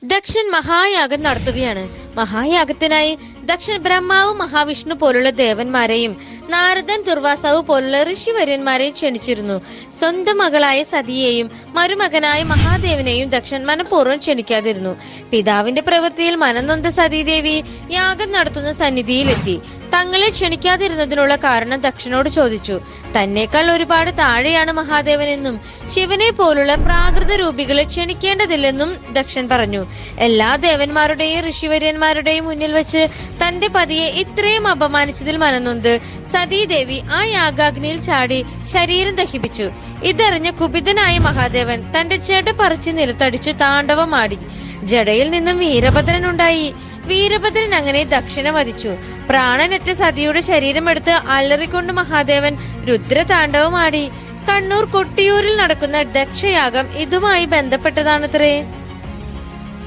ദക്ഷൻ മഹായാഗം നടത്തുകയാണ്. മഹായാഗത്തിനായി ദക്ഷൻ ബ്രഹ്മാവ്, മഹാവിഷ്ണു പോലുള്ള ദേവന്മാരെയും നാരദൻ, ദുർവാസാവ് പോലുള്ള ഋഷിവര്യന്മാരെയും ക്ഷണിച്ചിരുന്നു. സ്വന്തം മകളായ സതിയെയും മരുമകനായ മഹാദേവനെയും ദക്ഷൻ മനഃപൂർവ്വം ക്ഷണിക്കാതിരുന്നു. പിതാവിന്റെ പ്രവൃത്തിയിൽ മനംനൊന്ത സതീദേവി യാഗം നടത്തുന്ന സന്നിധിയിലെത്തി. തങ്ങളെ ക്ഷണിക്കാതിരുന്നതിനുള്ള കാരണം ദക്ഷനോട് ചോദിച്ചു. തന്നേക്കാൾ ഒരുപാട് താഴെയാണ് മഹാദേവനെന്നും ശിവനെ പോലുള്ള പ്രാകൃത രൂപികളെ ക്ഷണിക്കേണ്ടതില്ലെന്നും ദക്ഷൻ പറഞ്ഞു. എല്ലാ ദേവന്മാരുടെയും ഋഷിവര്യന്മാരുടെയും മുന്നിൽ വെച്ച് തന്റെ പതിയെ ഇത്രയും അപമാനിച്ചതിൽ മനംനൊന്ത് സതീദേവി ആ യാഗാഗ്നിയിൽ ചാടി ശരീരം ദഹിപ്പിച്ചു. ഇതറിഞ്ഞ കുപിതനായ മഹാദേവൻ തന്റെ ജട പറിച്ച് നിലത്തടിച്ചു താണ്ഡവമാടി. ജടയിൽ നിന്നും വീരഭദ്രൻ ഉണ്ടായി. വീരഭദ്രൻ അങ്ങനെ ദക്ഷനെ വധിച്ചു. പ്രാണനറ്റ സതിയുടെ ശരീരമെടുത്ത് അലറിക്കൊണ്ട് മഹാദേവൻ രുദ്രതാണ്ഡവമാടി. കണ്ണൂർ കൊട്ടിയൂരിൽ നടക്കുന്ന ദക്ഷയാഗം ഇതുമായി ബന്ധപ്പെട്ടതാണത്രേ.